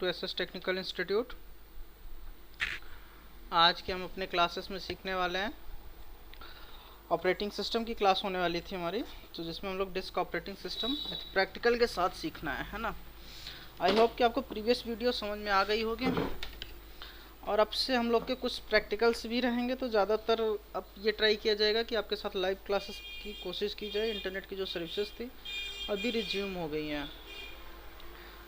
To SS technical institute. आज के हम अपने क्लासेस में सीखने वाले हैं, ऑपरेटिंग सिस्टम की क्लास होने वाली थी हमारी, तो जिसमें हम लोग डिस्क ऑपरेटिंग सिस्टम प्रैक्टिकल के साथ सीखना है ना। आई होप कि आपको प्रीवियस वीडियो समझ में आ गई होगी, और अब से हम लोग के कुछ प्रैक्टिकल्स भी रहेंगे, तो ज़्यादातर अब ये ट्राई किया जाएगा कि आपके साथ लाइव क्लासेस की कोशिश की जाए। इंटरनेट की जो सर्विसेज थी अभी रिज्यूम हो गई हैं,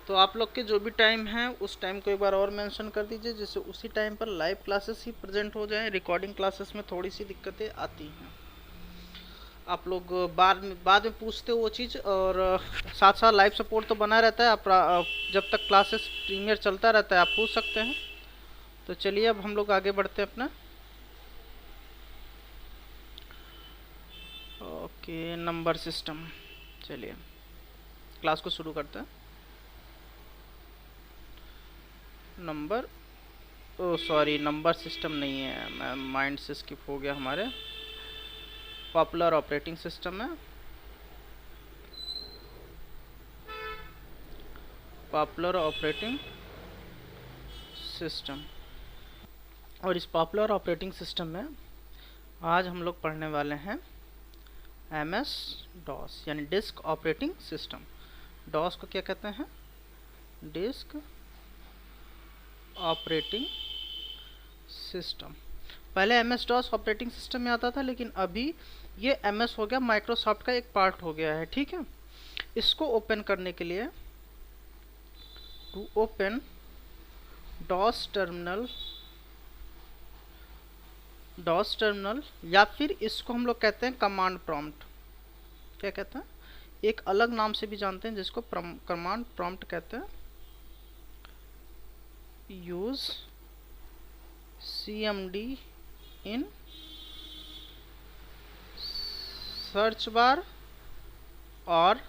तो आप लोग के जो भी टाइम है उस टाइम को एक बार और मेंशन कर दीजिए, जिससे उसी टाइम पर लाइव क्लासेस ही प्रेजेंट हो जाएं। रिकॉर्डिंग क्लासेस में थोड़ी सी दिक्कतें आती हैं, आप लोग बाद में पूछते हो वो चीज़, और साथ साथ लाइव सपोर्ट तो बना रहता है। आप जब तक क्लासेस प्रीमियर चलता रहता है आप पूछ सकते हैं। तो चलिए अब हम लोग आगे बढ़ते हैं अपना। ओके, नंबर सिस्टम, चलिए क्लास को शुरू करते हैं। नंबर नंबर सिस्टम नहीं है, मैं माइंड से स्किप हो गया। हमारे पॉपुलर ऑपरेटिंग सिस्टम है, पॉपुलर ऑपरेटिंग सिस्टम। और इस पॉपुलर ऑपरेटिंग सिस्टम में आज हम लोग पढ़ने वाले हैं MS DOS, यानी डिस्क ऑपरेटिंग सिस्टम। डॉस को क्या कहते हैं? Disk operating system. पहले MS DOS ऑपरेटिंग सिस्टम में आता था, लेकिन अभी ये MS हो गया, माइक्रोसॉफ्ट का एक पार्ट हो गया है। ठीक है, इसको ओपन करने के लिए टू ओपन DOS टर्मिनल, या फिर इसको हम लोग कहते हैं कमांड प्रॉम्प्ट। क्या कहते हैं? एक अलग नाम से भी जानते हैं जिसको कमांड प्रॉम्प्ट कहते हैं। Use CMD in search bar और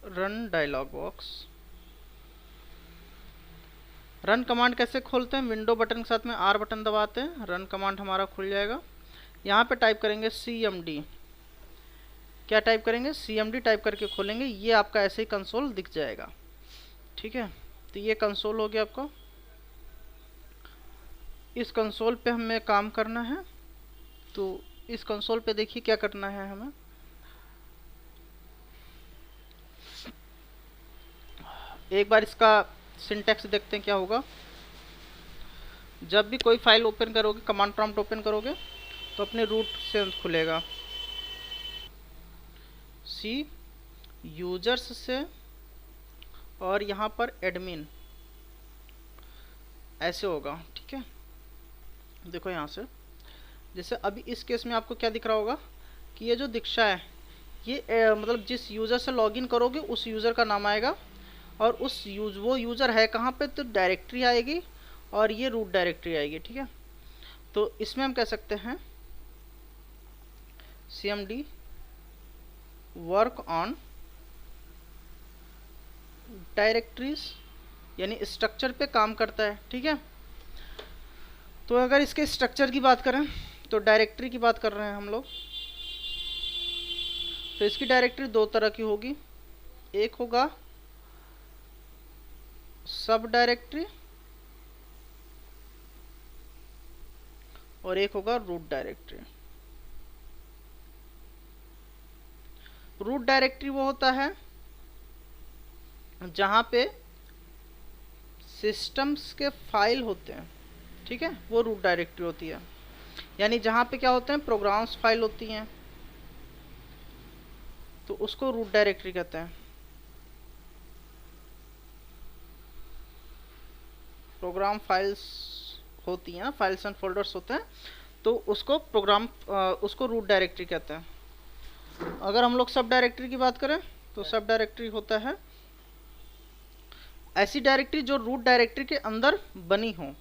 run dialog box. Run command कैसे खोलते हैं? विंडो बटन के साथ में R बटन दबाते हैं, रन कमांड हमारा खुल जाएगा। यहाँ पे टाइप करेंगे CMD। क्या टाइप करेंगे? CMD टाइप करके खोलेंगे, ये आपका ऐसे ही कंसोल दिख जाएगा। ठीक है, तो ये कंसोल हो गया आपको। इस कंसोल पे हमें काम करना है, तो इस कंसोल पे देखिए क्या करना है हमें। एक बार इसका सिंटैक्स देखते हैं क्या होगा। जब भी कोई फाइल ओपन करोगे, कमांड प्रॉम्प्ट ओपन करोगे, तो अपने रूट से खुलेगा। C यूजर्स से, और यहाँ पर एडमिन ऐसे होगा। ठीक है, देखो यहाँ से, जैसे अभी इस केस में आपको क्या दिख रहा होगा कि ये जो दीक्षा है, ये मतलब जिस यूज़र से लॉगिन करोगे उस यूज़र का नाम आएगा, और वो यूज़र है कहाँ पे, तो डायरेक्टरी आएगी, और ये रूट डायरेक्टरी आएगी। ठीक है, तो इसमें हम कह सकते हैं CMD वर्क ऑन डायरेक्टरीज, यानी स्ट्रक्चर पे काम करता है। ठीक है, तो अगर इसके स्ट्रक्चर की बात करें तो डायरेक्टरी की बात कर रहे हैं हम लोग, तो इसकी डायरेक्टरी दो तरह की होगी। एक होगा सब डायरेक्टरी, और एक होगा रूट डायरेक्टरी। रूट डायरेक्टरी वो होता है जहां पे सिस्टम्स के फाइल होते हैं। ठीक है, वो रूट डायरेक्टरी होती है, यानी जहां पे क्या होते हैं, प्रोग्राम्स फाइल होती हैं, तो उसको रूट डायरेक्टरी कहते हैं। प्रोग्राम फाइल्स होती हैं, फाइल्स एंड फोल्डर्स होते हैं, तो उसको रूट डायरेक्टरी कहते हैं। अगर हम लोग सब डायरेक्टरी की बात करें तो सब डायरेक्टरी होता है ऐसी डायरेक्टरी जो रूट डायरेक्टरी के अंदर बनी हो,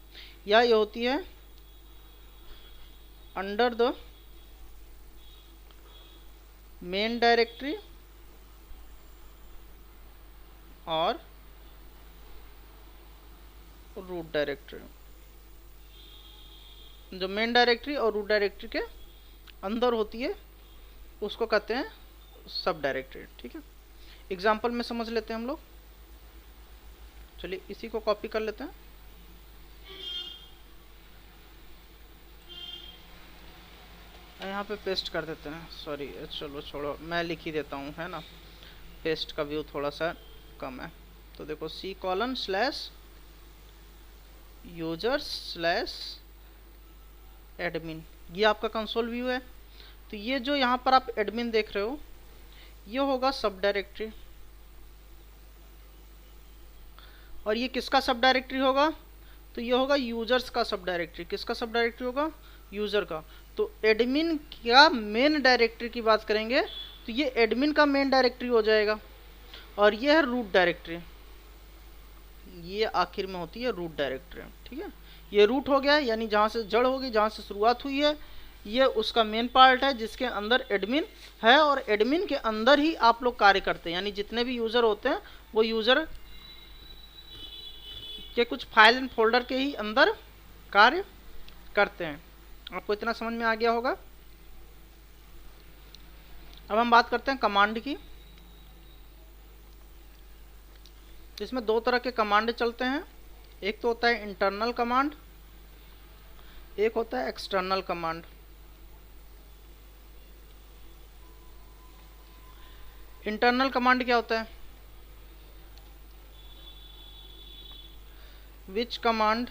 या ये होती है अंडर द मेन डायरेक्टरी और रूट डायरेक्टरी। जो मेन डायरेक्टरी और रूट डायरेक्टरी के अंदर होती है उसको कहते हैं सब डायरेक्टरी। ठीक है, एग्जाम्पल में समझ लेते हैं हम लोग। चलिए इसी को कॉपी कर लेते हैं। यहाँ पे पेस्ट कर देते हैं, सॉरी चलो छोड़ो, मैं लिख ही देता हूँ, है ना, पेस्ट का व्यू थोड़ा सा कम है। तो देखो c:/users/admin, ये आपका कंसोल व्यू है। तो ये जो यहाँ पर आप एडमिन देख रहे हो ये होगा सब डायरेक्टरी, और ये किसका सब डायरेक्टरी होगा, तो ये होगा यूजर्स का सब डायरेक्टरी। किसका सब डायरेक्टरी होगा, यूजर का। तो एडमिन का मेन डायरेक्टरी की बात करेंगे तो ये एडमिन का मेन डायरेक्टरी हो जाएगा, और ये है रूट डायरेक्टरी, ये आखिर में होती है रूट डायरेक्टरी, ठीक है। ये रूट हो गया, यानी जहाँ से जड़ होगी, जहाँ से शुरुआत हुई है, ये उसका मेन पार्ट है जिसके अंदर एडमिन है, और एडमिन के अंदर ही आप लोग कार्य करते हैं, यानी जितने भी यूज़र होते हैं वो यूज़र के कुछ फाइल एंड फोल्डर के ही अंदर कार्य करते हैं। आपको इतना समझ में आ गया होगा। अब हम बात करते हैं कमांड की। इसमें दो तरह के कमांड चलते हैं, एक तो होता है इंटरनल कमांड, एक होता है एक्सटर्नल कमांड। इंटरनल कमांड क्या होता है, विच command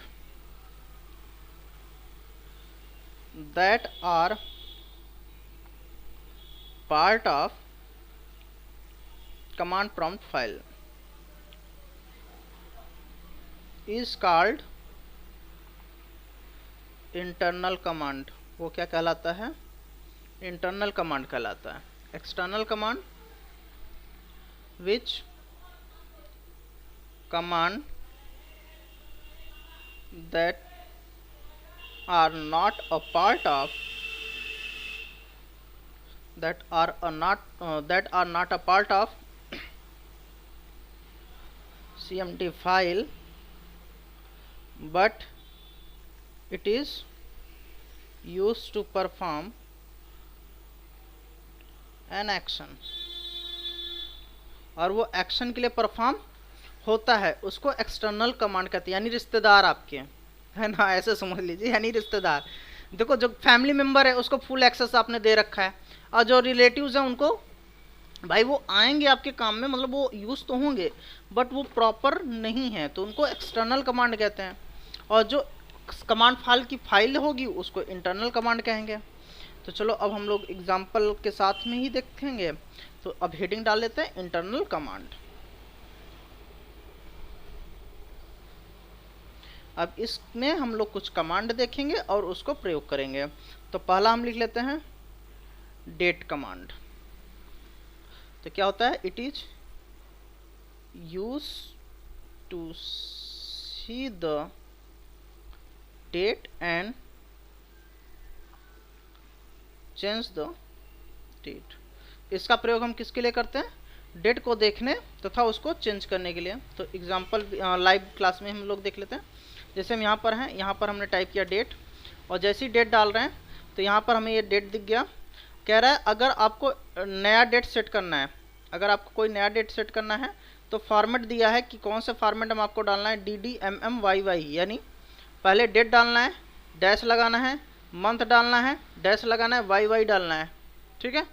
that are part of command prompt file is called internal command। वो क्या कहलाता है, इंटरनल कमांड कहलाता है। External command, which command that are not a part of that are not a part of CMD file, but it is used to perform an action, और वो action के लिए परफॉर्म होता है, उसको एक्सटर्नल कमांड कहते हैं, यानी रिश्तेदार आपके, है ना, ऐसे समझ लीजिए, यानी रिश्तेदार। देखो जो फैमिली मेंबर है उसको फुल एक्सेस आपने दे रखा है, और जो रिलेटिव्स हैं उनको भाई वो आएंगे आपके काम में, मतलब वो यूज़ तो होंगे बट वो प्रॉपर नहीं है, तो उनको एक्सटर्नल कमांड कहते हैं। और जो कमांड फाइल की फाइल होगी उसको इंटरनल कमांड कहेंगे। तो चलो अब हम लोग एग्जाम्पल के साथ में ही देखेंगे। तो अब हेडिंग डाल लेते हैं इंटरनल कमांड। अब इसमें हम लोग कुछ कमांड देखेंगे और उसको प्रयोग करेंगे। तो पहला हम लिख लेते हैं डेट कमांड। तो क्या होता है, it is use to see the date and change the date. इसका प्रयोग हम किसके लिए करते हैं, डेट को देखने तथा उसको चेंज करने के लिए। तो एग्जांपल लाइव क्लास में हम लोग देख लेते हैं। जैसे हम यहाँ पर हैं, यहाँ पर हमने टाइप किया डेट, और जैसे ही डेट डाल रहे हैं तो यहाँ पर हमें ये डेट दिख गया। कह रहा है अगर आपको नया डेट सेट करना है, अगर आपको कोई नया डेट सेट करना है तो फॉर्मेट दिया है कि कौन सा फॉर्मेट हम आपको डालना है, DDMMYY, यानी पहले डेट डालना है, डैश लगाना है, मंथ डालना है, डैश लगाना है, YY डालना है, ठीक है,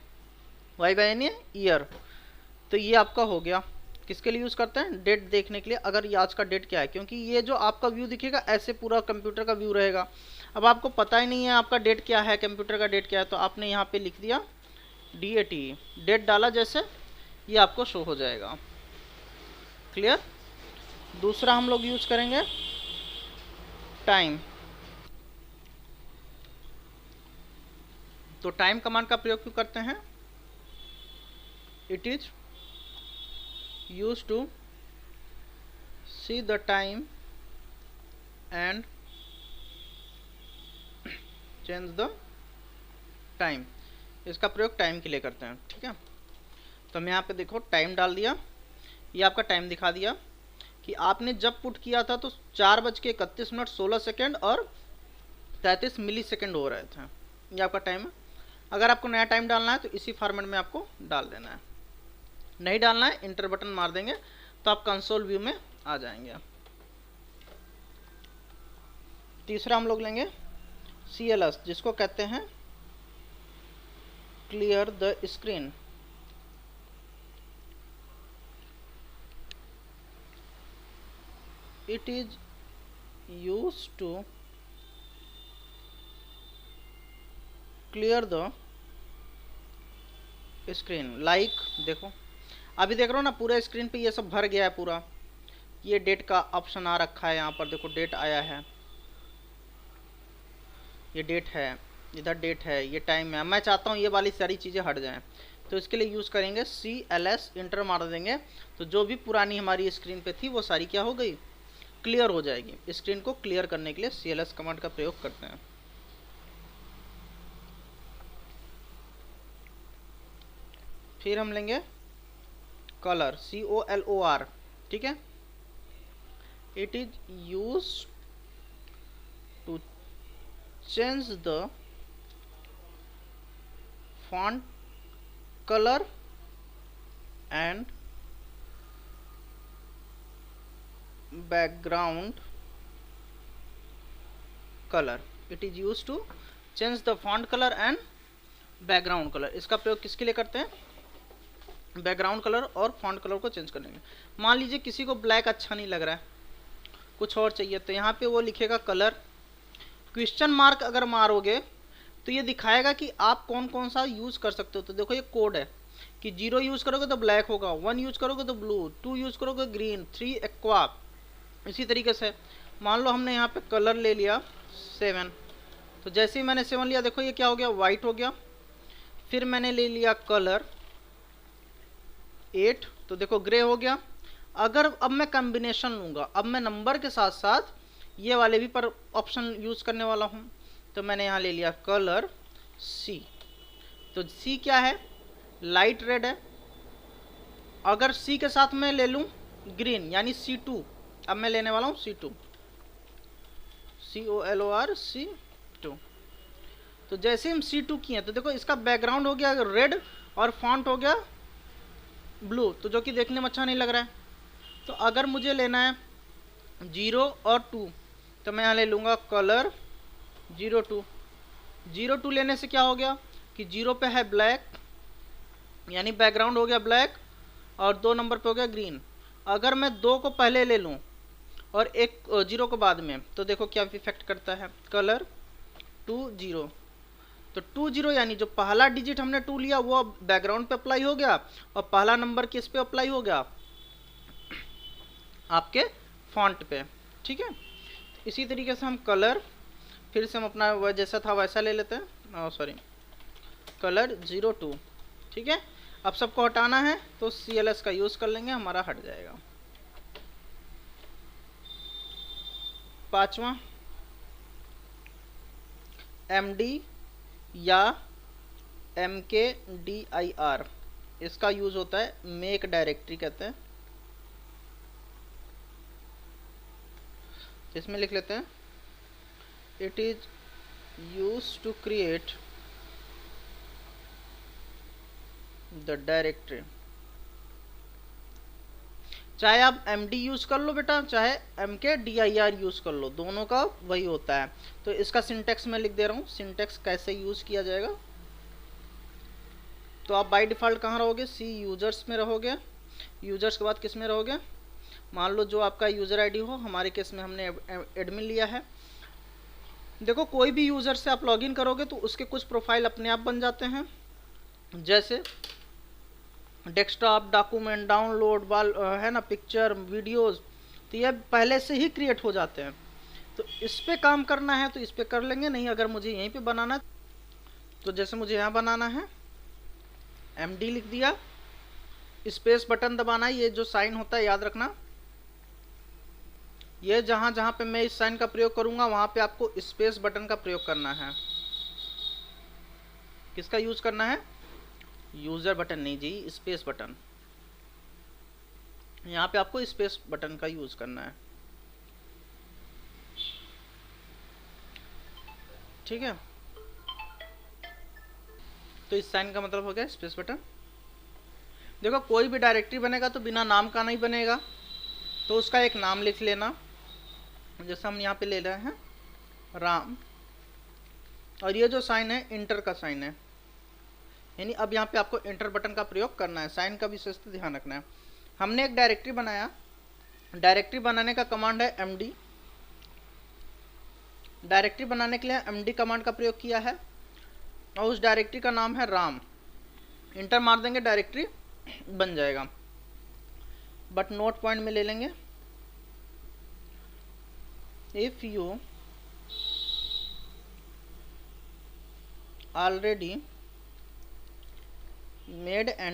YY यानी ईयर। तो ये आपका हो गया। किसके लिए यूज़ करते हैं, डेट देखने के लिए, अगर ये आज का डेट क्या है, क्योंकि ये जो आपका व्यू दिखेगा ऐसे पूरा कंप्यूटर का व्यू रहेगा। अब आपको पता ही नहीं है आपका डेट क्या है, कंप्यूटर का डेट क्या है, तो आपने यहाँ पे लिख दिया DAT, डेट डाला, जैसे ये आपको शो हो जाएगा। क्लियर। दूसरा हम लोग यूज़ करेंगे टाइम। तो टाइम कमांड का प्रयोग क्यों करते हैं, it is used to see the time and change the time। इसका प्रयोग टाइम के लिए करते हैं, ठीक है। तो मैं यहाँ पे देखो टाइम डाल दिया, ये आपका टाइम दिखा दिया कि आपने जब पुट किया था तो 4:31 और 33 मिली सेकेंड हो रहे थे, ये आपका टाइम है। अगर आपको नया टाइम डालना है तो इसी फॉर्मेट में आपको डाल देना है, नहीं डालना है इंटर बटन मार देंगे तो आप कंसोल व्यू में आ जाएंगे। तीसरा हम लोग लेंगे CLS, जिसको कहते हैं clear the screen. It is used to clear the screen. Like देखो, अभी देख रहे हो ना पूरा स्क्रीन पे ये सब भर गया है पूरा। ये डेट का ऑप्शन आ रखा है, यहाँ पर देखो डेट आया है, ये डेट है, इधर डेट है, ये टाइम है। मैं चाहता हूँ ये वाली सारी चीज़ें हट जाएं, तो इसके लिए यूज़ करेंगे CLS, इंटर मार देंगे, तो जो भी पुरानी हमारी स्क्रीन पे थी वो सारी क्या हो गई, क्लियर हो जाएगी। स्क्रीन को क्लियर करने के लिए CLS कमांड का प्रयोग करते हैं। फिर हम लेंगे कलर, COLOR, ठीक है। It is use to change the font color and background color। it is used to change the font color and background color। इसका प्रयोग किसके लिए करते हैं, बैकग्राउंड कलर और फॉन्ट कलर को चेंज करने के लिए। मान लीजिए किसी को ब्लैक अच्छा नहीं लग रहा है, कुछ और चाहिए, तो यहाँ पे वो लिखेगा कलर, क्वेश्चन मार्क अगर मारोगे तो ये दिखाएगा कि आप कौन कौन सा यूज़ कर सकते हो। तो देखो ये कोड है कि 0 यूज़ करोगे तो ब्लैक होगा, 1 यूज़ करोगे तो ब्लू, 2 यूज़ करोगे ग्रीन, 3 एक्वा। इसी तरीके से मान लो हमने यहाँ पे कलर ले लिया 7, तो जैसे ही मैंने 7 लिया देखो ये क्या हो गया, वाइट हो गया। फिर मैंने ले लिया कलर 8, तो देखो ग्रे हो गया। अगर अब मैं कॉम्बिनेशन लूँगा, अब मैं नंबर के साथ साथ ये वाले भी पर ऑप्शन यूज़ करने वाला हूँ, तो मैंने यहाँ ले लिया कलर C। तो C क्या है, लाइट रेड है। अगर C के साथ मैं ले लूँ ग्रीन यानी C2, अब मैं लेने वाला हूँ C2, COLOR C2। तो जैसे हम C2 किए तो देखो इसका बैकग्राउंड हो गया रेड और फॉन्ट हो गया ब्लू, तो जो कि देखने में अच्छा नहीं लग रहा है। तो अगर मुझे लेना है 0 और 2, तो मैं यहाँ ले लूँगा कलर 02। 02 लेने से क्या हो गया कि 0 पे है ब्लैक, यानी बैकग्राउंड हो गया ब्लैक, और 2 नंबर पे हो गया ग्रीन। अगर मैं 2 को पहले ले लूँ और 0 को बाद में, तो देखो क्या इफेक्ट करता है, कलर 20। तो 20 यानी जो पहला डिजिट हमने 2 लिया वो बैकग्राउंड पे अप्लाई हो गया, और पहला नंबर किस पे अप्लाई हो गया, आपके फॉन्ट पे, ठीक है। इसी तरीके से हम कलर फिर से हम अपना वह जैसा था वैसा ले लेते हैं, सॉरी कलर 02, ठीक है। अब सबको हटाना है तो CLS का यूज़ कर लेंगे, हमारा हट जाएगा। पांचवा MD या MKDIR, इसका यूज़ होता है मेक डायरेक्टरी कहते हैं। इसमें लिख लेते हैं it is use to create the directory. चाहे आप MD यूज कर लो बेटा, चाहे MKDIR यूज कर लो, दोनों का वही होता है। तो इसका सिंटेक्स मैं लिख दे रहा हूँ, सिंटेक्स कैसे यूज किया जाएगा। तो आप बाय डिफ़ॉल्ट कहाँ रहोगे, C यूजर्स में रहोगे। यूजर्स के बाद किस में रहोगे, मान लो जो आपका यूज़र ID हो, हमारे केस में हमने एडमिन लिया है। देखो कोई भी यूज़र से आप लॉगिन करोगे तो उसके कुछ प्रोफाइल अपने आप बन जाते हैं, जैसे डेस्कटॉप, डॉक्यूमेंट, डाउनलोड है ना, पिक्चर, वीडियोस, तो ये पहले से ही क्रिएट हो जाते हैं। तो इस पे काम करना है तो इस पे कर लेंगे, नहीं अगर मुझे यहीं पे बनाना तो जैसे मुझे यहाँ बनाना है MD लिख दिया, स्पेस बटन दबाना है, ये जो साइन होता है याद रखना, ये जहाँ जहाँ पे मैं इस साइन का प्रयोग करूँगा वहाँ पे आपको स्पेस बटन का प्रयोग करना है। किसका यूज़ करना है, यूज़र बटन नहीं जी, स्पेस बटन। यहाँ पे आपको स्पेस बटन का यूज़ करना है, ठीक है। तो इस साइन का मतलब हो गया स्पेस बटन। देखो कोई भी डायरेक्टरी बनेगा तो बिना नाम का नहीं बनेगा, तो उसका एक नाम लिख लेना। जैसे हम यहाँ पे ले रहे हैं राम, और ये जो साइन है इंटर का साइन है, यानी अब यहाँ पे आपको इंटर बटन का प्रयोग करना है, साइन का विशेष ध्यान रखना है। हमने एक डायरेक्टरी बनाया, डायरेक्टरी बनाने का कमांड है md, डायरेक्टरी बनाने के लिए md कमांड का प्रयोग किया है, और उस डायरेक्टरी का नाम है राम। इंटर मार देंगे, डायरेक्टरी बन जाएगा, बट नोट पॉइंट में ले लेंगे, if you already made a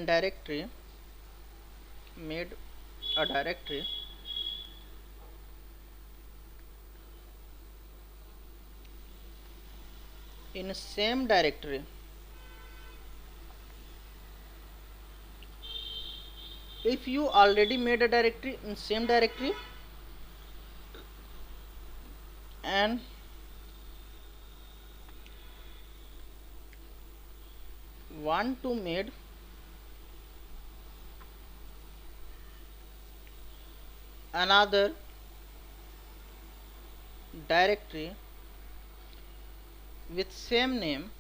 directory in same directory, if you already made a directory in same directory and want to made another directory with same name,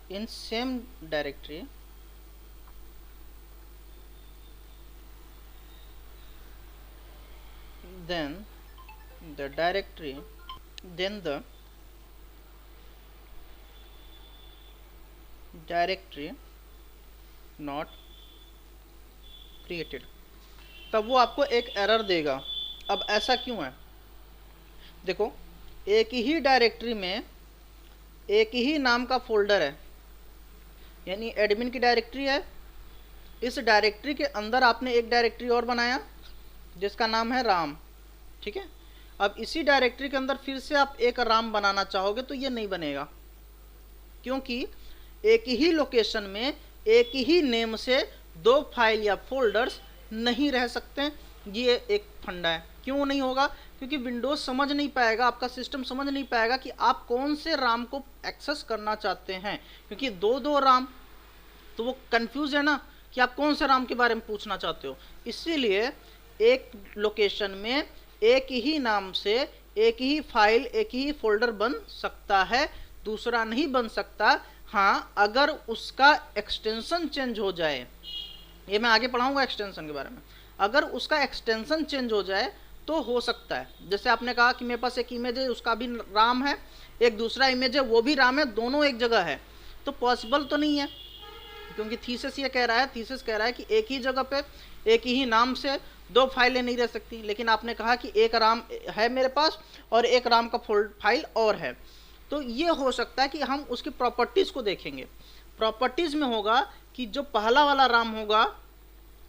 in same directory, then the directory not created, तब वो आपको एक error देगा। अब ऐसा क्यों है, देखो एक ही डायरेक्टरी में एक ही नाम का फोल्डर है, यानी एडमिन की डायरेक्टरी है, इस डायरेक्टरी के अंदर आपने एक डायरेक्टरी और बनाया जिसका नाम है राम, ठीक है। अब इसी डायरेक्टरी के अंदर फिर से आप एक राम बनाना चाहोगे तो ये नहीं बनेगा, क्योंकि एक ही लोकेशन में एक ही नेम से दो फाइल या फोल्डर्स नहीं रह सकते। ये एक फंडा है। क्यों नहीं होगा, क्योंकि विंडोज समझ नहीं पाएगा, आपका सिस्टम समझ नहीं पाएगा कि आप कौन से राम को एक्सेस करना चाहते हैं, क्योंकि दो राम, तो वो कंफ्यूज है ना कि आप कौन से राम के बारे में पूछना चाहते हो। इसीलिए एक लोकेशन में एक ही नाम से एक ही फाइल एक ही फोल्डर बन सकता है, दूसरा नहीं बन सकता। हाँ, अगर उसका एक्सटेंशन चेंज हो जाए, ये मैं आगे पढ़ाऊंगा एक्सटेंशन के बारे में, अगर उसका एक्सटेंशन चेंज हो जाए तो हो सकता है। जैसे आपने कहा कि मेरे पास एक इमेज है उसका भी राम है, एक दूसरा इमेज है वो भी राम है, दोनों एक जगह है, तो पॉसिबल तो नहीं है, क्योंकि थीसिस ये कह रहा है, थीसिस कह रहा है कि एक ही जगह पे एक ही नाम से दो फाइलें नहीं रह सकती। लेकिन आपने कहा कि एक राम है मेरे पास और एक राम का फाइल और है, तो ये हो सकता है कि हम उसकी प्रॉपर्टीज़ को देखेंगे। प्रॉपर्टीज़ में होगा कि जो पहला वाला राम होगा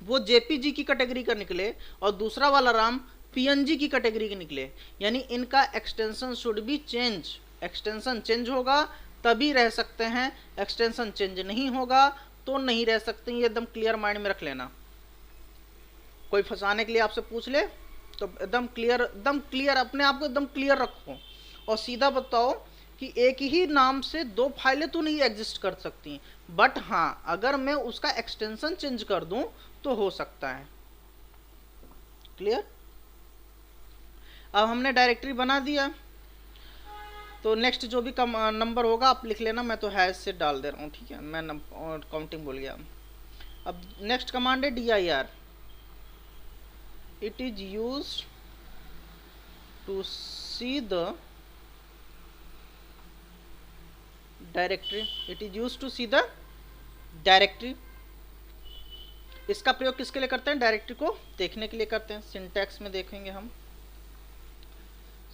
वो जेपीजी की कैटेगरी का निकले और दूसरा वाला राम पीएनजी की कैटेगरी के निकले, यानी इनका extension should be change. Extension change होगा तभी रह सकते हैं, एक्सटेंशन चेंज नहीं होगा तो नहीं रह सकते। ये एकदम क्लियर माइंड में रख लेना। कोई फंसाने के लिए आपसे पूछ ले तो एकदम क्लियर अपने आप को एकदम क्लियर रखो और सीधा बताओ कि एक ही नाम से दो फाइलें तो नहीं एग्जिस्ट कर सकती, बट हाँ अगर मैं उसका एक्सटेंशन चेंज कर दूं तो हो सकता है। क्लियर। अब हमने डायरेक्टरी बना दिया, तो नेक्स्ट जो भी नंबर होगा आप लिख लेना, मैं तो हैश से डाल दे रहा हूँ, ठीक है, मैं काउंटिंग भूल गया। अब नेक्स्ट कमांड है dir। It is used to see the directory, it is used to see the directory. इसका प्रयोग किसके लिए करते हैं, डायरेक्टरी को देखने के लिए करते हैं। सिंटैक्स में देखेंगे हम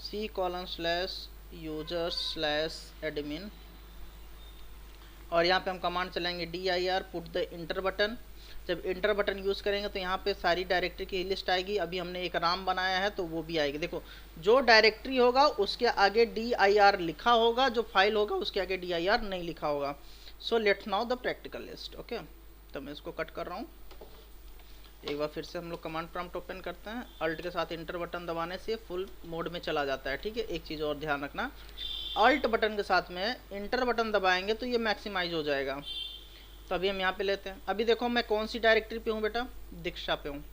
c:/users/admin, और यहाँ पे हम कमांड चलाएंगे dir put the inter button. जब इंटर बटन यूज़ करेंगे तो यहाँ पे सारी डायरेक्टरी की लिस्ट आएगी। अभी हमने एक राम बनाया है तो वो भी आएगी। देखो जो डायरेक्टरी होगा उसके आगे dir लिखा होगा, जो फाइल होगा उसके आगे dir नहीं लिखा होगा। So let's now the practical list. Okay, तो मैं इसको कट कर रहा हूँ। एक बार फिर से हम लोग कमांड प्रॉम्प्ट ओपन करते हैं, अल्ट के साथ इंटर बटन दबाने से फुल मोड में चला जाता है, ठीक है। एक चीज़ और ध्यान रखना, अल्ट बटन के साथ में इंटर बटन दबाएंगे तो ये मैक्सिमाइज हो जाएगा, तो अभी हम यहाँ पे लेते हैं। अभी देखो मैं कौन सी डायरेक्टरी पे हूँ बेटा, दीक्षा पे हूँ,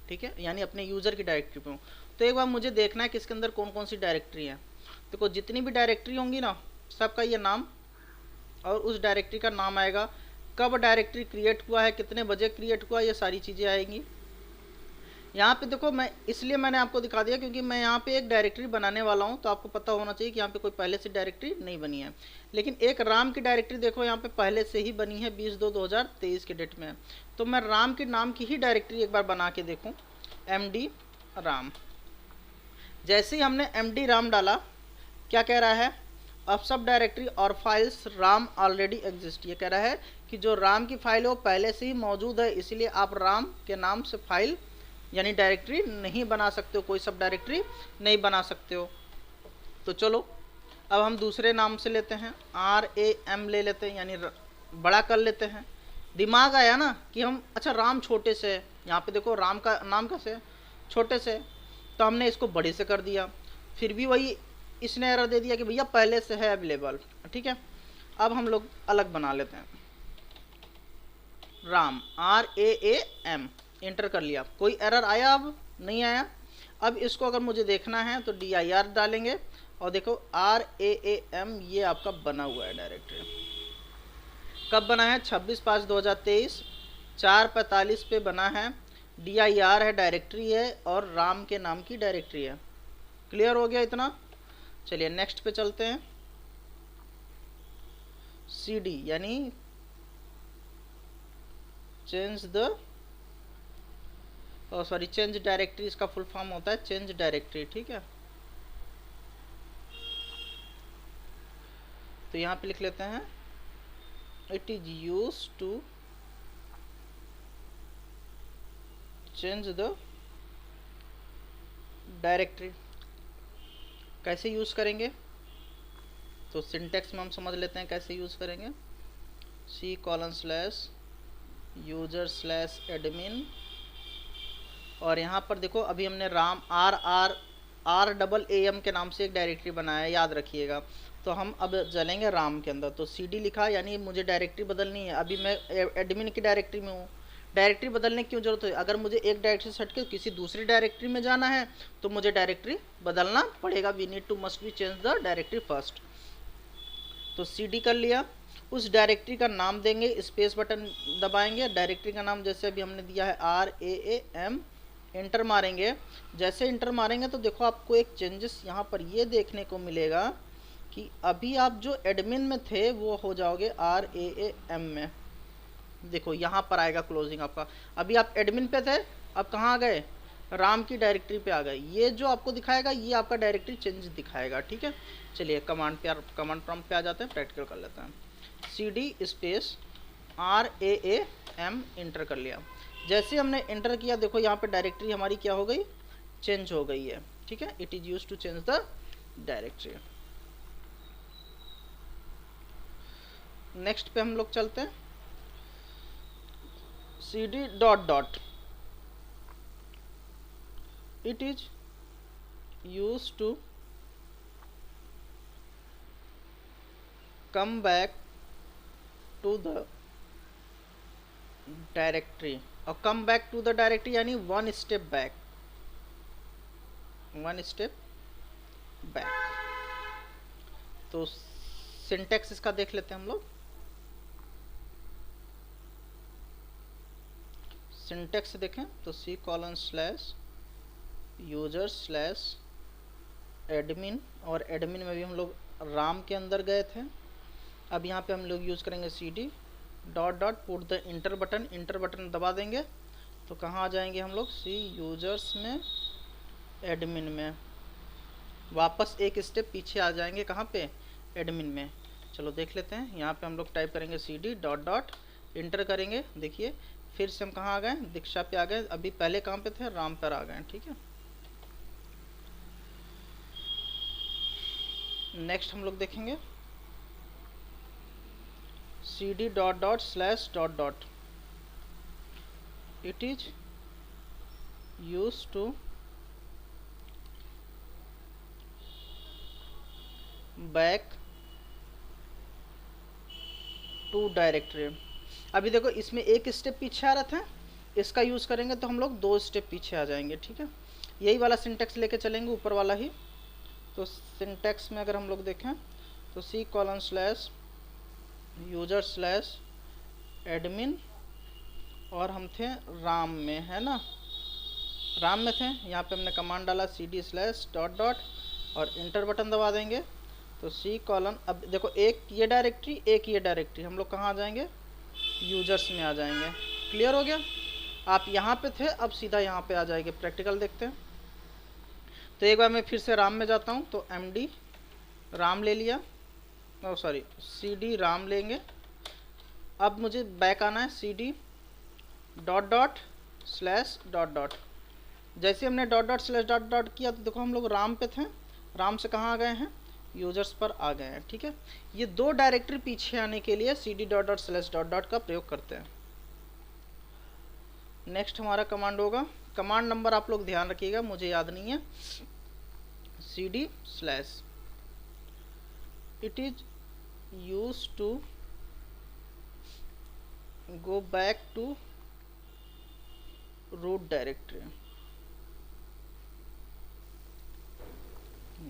ठीक है, यानी अपने यूज़र की डायरेक्टरी पे हूँ। तो एक बार मुझे देखना है कि इसके अंदर कौन कौन सी डायरेक्टरी है। देखो जितनी भी डायरेक्टरी होंगी ना, सबका ये नाम और उस डायरेक्टरी का नाम आएगा, कब डायरेक्टरी क्रिएट हुआ है, कितने बजे क्रिएट हुआ, ये सारी चीज़ें आएंगी। यहाँ पे देखो मैं इसलिए मैंने आपको दिखा दिया क्योंकि मैं यहाँ पे एक डायरेक्टरी बनाने वाला हूँ, तो आपको पता होना चाहिए कि यहाँ पे कोई पहले से डायरेक्टरी नहीं बनी है। लेकिन एक राम की डायरेक्टरी देखो यहाँ पे पहले से ही बनी है, 20/2/2023 के डेट में। तो मैं राम के नाम की ही डायरेक्टरी एक बार बना के देखूँ, MD राम। जैसे ही हमने MD राम डाला, क्या कह रहा है, अब सब डायरेक्टरी और फाइल्स राम ऑलरेडी एग्जिस्ट। ये कह रहा है कि जो राम की फाइल है वो पहले से ही मौजूद है, इसलिए आप राम के नाम से फाइल यानी डायरेक्टरी नहीं बना सकते हो, कोई सब डायरेक्टरी नहीं बना सकते हो। तो चलो अब हम दूसरे नाम से लेते हैं, RAM ले लेते हैं, यानी बड़ा कर लेते हैं। दिमाग आया ना कि हम अच्छा राम छोटे से है, यहाँ पे देखो राम का नाम कैसे है, छोटे से, तो हमने इसको बड़े से कर दिया। फिर भी वही इसने एरर दे दिया कि भैया पहले से है अवेलेबल, ठीक है। अब हम लोग अलग बना लेते हैं, राम RAM इंटर कर लिया, कोई एरर आया, अब नहीं आया। अब इसको अगर मुझे देखना है तो dir डालेंगे और देखो RAM ये आपका बना हुआ है डायरेक्टरी। कब बना है, 26/5/2023 4:45 पे बना है। dir है, डायरेक्टरी है और राम के नाम की डायरेक्टरी है। क्लियर हो गया इतना। चलिए नेक्स्ट पे चलते हैं, CD यानी change the sorry change directory, इसका फुल फॉर्म होता है चेंज डायरेक्टरी, ठीक है। तो यहाँ पे लिख लेते हैं it is use to change the directory. कैसे यूज करेंगे, तो सिंटेक्स में हम समझ लेते हैं कैसे यूज करेंगे। C:/user/admin और यहाँ पर देखो अभी हमने राम RAM के नाम से एक डायरेक्टरी बनाया है, याद रखिएगा। तो हम अब चलेंगे राम के अंदर, तो CD लिखा यानी मुझे डायरेक्टरी बदलनी है। अभी मैं एडमिन की डायरेक्टरी में हूँ, डायरेक्टरी बदलने की क्यों जरूरत है, अगर मुझे एक डायरेक्टरी से हट के किसी दूसरी डायरेक्टरी में जाना है तो मुझे डायरेक्टरी बदलना पड़ेगा। We need to must be change the directory first. तो CD कर लिया, उस डायरेक्टरी का नाम देंगे, स्पेस बटन दबाएंगे, डायरेक्टरी का नाम जैसे अभी हमने दिया है RAM, इंटर मारेंगे। जैसे इंटर मारेंगे तो देखो आपको एक चेंजेस यहाँ पर ये देखने को मिलेगा कि अभी आप जो एडमिन में थे वो हो जाओगे RAM में। देखो यहाँ पर आएगा क्लोजिंग आपका, अभी आप एडमिन पे थे, अब कहाँ आ गए, राम की डायरेक्टरी पे आ गए। ये जो आपको दिखाएगा ये आपका डायरेक्टरी चेंज दिखाएगा, ठीक है। चलिए कमांड प्रॉम्प्ट पे आ जाते हैं, प्रैक्टिकल कर लेते हैं। CD स्पेस RAM इंटर कर लिया। जैसे हमने इंटर किया देखो यहाँ पे डायरेक्टरी हमारी क्या हो गई, चेंज हो गई है, ठीक है। It is use to change the directory. Next पे हम लोग चलते हैं, CD ... it is use to come back to the directory. और come back to the directory यानी वन स्टेप बैक, तो सिंटेक्स इसका देख लेते हैं हम लोग। सिंटेक्स देखें तो C:/user/admin और एडमिन में भी हम लोग राम के अंदर गए थे। अब यहाँ पे हम लोग यूज़ करेंगे CD ... put the inter button दबा देंगे तो कहाँ आ जाएंगे हम लोग, C यूजर्स में, एडमिन में। वापस एक स्टेप पीछे आ जाएंगे, कहाँ पे, एडमिन में। चलो देख लेते हैं, यहाँ पे हम लोग टाइप करेंगे CD ... इंटर करेंगे, देखिए फिर से हम कहाँ आ गए, दीक्षा पे आ गए। अभी पहले कहाँ पे थे, राम पर आ गए, ठीक है। नेक्स्ट हम लोग देखेंगे CD ... it is use to back to directory. अभी देखो इसमें एक स्टेप पीछे आ रहे थे, इसका यूज़ करेंगे तो हम लोग 2 स्टेप पीछे आ जाएंगे, ठीक है। यही वाला सिंटेक्स लेके चलेंगे, ऊपर वाला ही। तो सिंटेक्स में अगर हम लोग देखें तो C:/user/admin, और हम थे राम में, है ना, राम में थे। यहाँ पे हमने कमांड डाला cd/... और इंटर बटन दबा देंगे। तो अब देखो एक ये डायरेक्टरी, एक ये डायरेक्टरी, हम लोग कहाँ आ जाएंगे, यूजर्स में आ जाएंगे। क्लियर हो गया। आप यहाँ पे थे, अब सीधा यहाँ पे आ जाएंगे। प्रैक्टिकल देखते हैं। तो एक बार मैं फिर से राम में जाता हूँ, तो md राम ले लिया, सॉरी cd राम लेंगे। अब मुझे बैक आना है cd ... जैसे हमने ... किया तो देखो हम लोग राम पे थे, राम से कहाँ आ गए हैं, यूजर्स पर आ गए हैं, ठीक है। ये 2 डायरेक्टरी पीछे आने के लिए cd ... का प्रयोग करते हैं। नेक्स्ट हमारा कमांड होगा, कमांड नंबर आप लोग ध्यान रखिएगा, मुझे याद नहीं है। cd/... it is used to go back to root directory।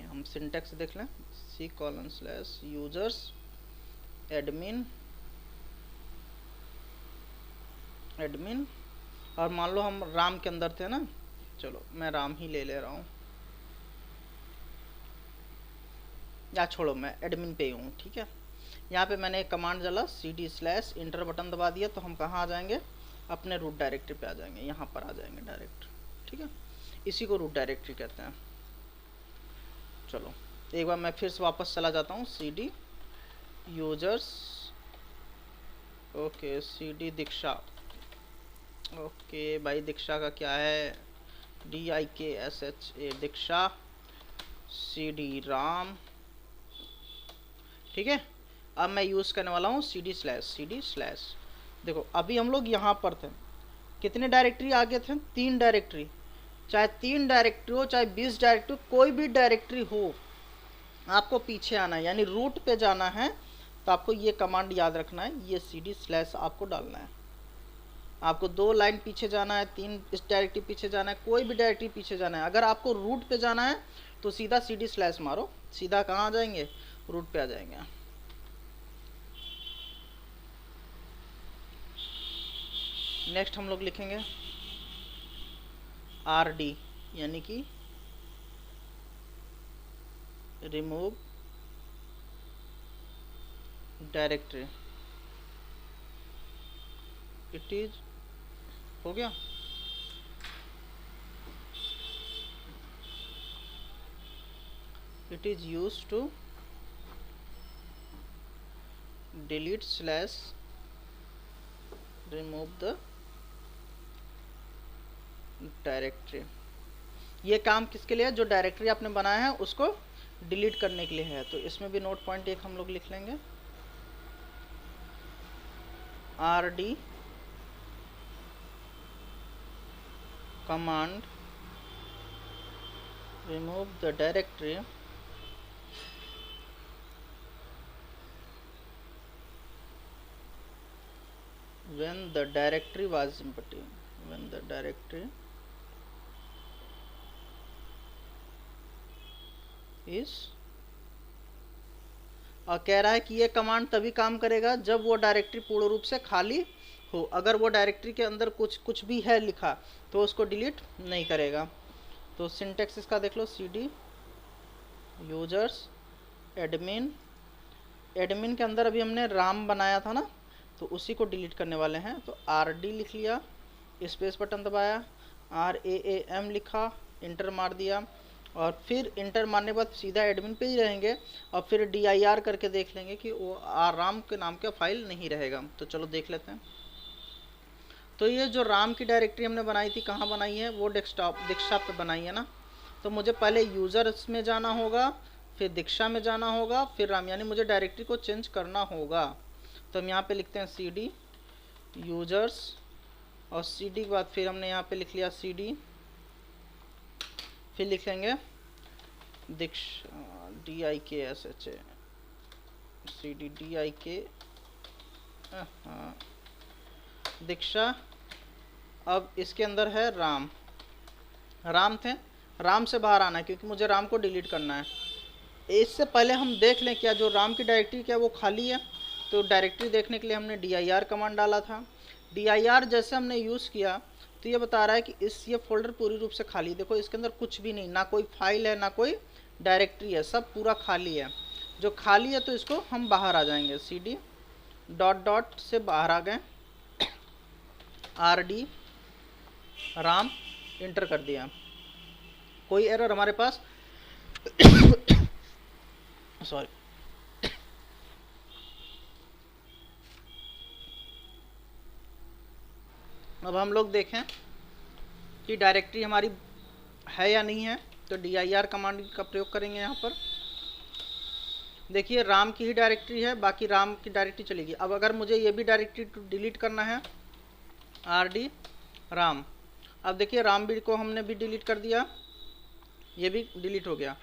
हम सिंटेक्स देख लें, C:/users/admin, और मान लो हम राम के अंदर थे ना, चलो मैं राम ही ले रहा हूँ, या छोड़ो मैं एडमिन पे ही हूँ, ठीक है। यहाँ पे मैंने एक कमांड डाला cd/, इंटर बटन दबा दिया, तो हम कहाँ आ जाएंगे, अपने रूट डायरेक्टरी पे आ जाएंगे, यहाँ पर आ जाएंगे डायरेक्ट, ठीक है। इसी को रूट डायरेक्टरी कहते हैं। चलो एक बार मैं फिर से वापस चला जाता हूँ, cd यूजर्स, ओके cd दीक्षा, ओके भाई दीक्षा का क्या है, DIKSHA दीक्षा, cd राम, ठीक है। अब मैं यूज़ करने वाला हूँ cd/... देखो अभी हम लोग यहाँ पर थे, कितने डायरेक्टरी आगे थे, 3 डायरेक्टरी। चाहे 3 डायरेक्टरी हो, चाहे 20 डायरेक्टरी, कोई भी डायरेक्टरी हो, आपको पीछे आना है, यानी रूट पे जाना है, तो आपको ये कमांड याद रखना है, ये cd/ आपको डालना है। आपको 2 लाइन पीछे जाना है, 3 इस डायरेक्टरी पीछे जाना है, कोई भी डायरेक्टरी पीछे जाना है। अगर आपको रूट पे जाना है तो सीधा cd/ मारो, सीधा कहाँ आ जाएंगे, रूट पे आ जाएंगे। नेक्स्ट हम लोग लिखेंगे rd, यानी कि रिमूव डायरेक्टरी। इट इज हो गया। It is used to delete / remove the directory. ये काम किसके लिए है, जो डायरेक्टरी आपने बनाया है उसको डिलीट करने के लिए है। तो इसमें भी नोट पॉइंट एक हम लोग लिख लेंगे, rd command remove the directory when the directory was empty, when the directory is, और कह रहा है कि ये कमांड तभी काम करेगा जब वो डायरेक्टरी पूर्ण रूप से खाली हो। अगर वो डायरेक्टरी के अंदर कुछ भी है लिखा तो उसको डिलीट नहीं करेगा। तो सिंटेक्स इसका देख लो, cd यूजर्स एडमिन, एडमिन के अंदर अभी हमने राम बनाया था ना, तो उसी को डिलीट करने वाले हैं। तो rd लिख लिया, स्पेस बटन दबाया, RAM लिखा, इंटर मार दिया, और फिर इंटर मारने के बाद सीधा एडमिन पे ही रहेंगे, और फिर dir करके देख लेंगे कि वो राम के नाम का फाइल नहीं रहेगा। तो चलो देख लेते हैं। तो ये जो राम की डायरेक्टरी हमने बनाई थी, कहाँ बनाई है, वो डेस्कटॉप पे बनाई है ना। तो मुझे पहले यूज़र्स में जाना होगा, फिर दीक्षा में जाना होगा, फिर राम, यानी मुझे डायरेक्टरी को चेंज करना होगा। तो हम यहाँ पे लिखते हैं cd यूजर्स, और cd के बाद फिर हमने यहाँ पे लिख लिया cd, फिर लिख लेंगे दीक्षा DIKSHA, cd DIK, दीक्षा। अब इसके अंदर है राम, राम थे, राम से बाहर आना है क्योंकि मुझे राम को डिलीट करना है। इससे पहले हम देख लें क्या जो राम की डायरेक्टरी क्या वो खाली है। तो डायरेक्टरी देखने के लिए हमने dir कमांड डाला था। dir जैसे हमने यूज़ किया तो ये बता रहा है कि ये फोल्डर पूरी रूप से खाली। देखो इसके अंदर कुछ भी नहीं, ना कोई फाइल है ना कोई डायरेक्टरी है, सब पूरा खाली है। जो खाली है तो इसको हम बाहर आ जाएंगे, cd डॉट से बाहर आ गए, rd राम इंटर कर दिया, कोई एरर हमारे पास सॉरी। अब हम लोग देखें कि डायरेक्टरी हमारी है या नहीं है, तो dir कमांड का प्रयोग करेंगे। यहाँ पर देखिए राम की ही डायरेक्टरी है, बाकी राम की डायरेक्टरी चलेगी। अब अगर मुझे ये भी डायरेक्टरी डिलीट करना है, rd राम, अब देखिए राम भी को हमने भी डिलीट कर दिया, ये भी डिलीट हो गया।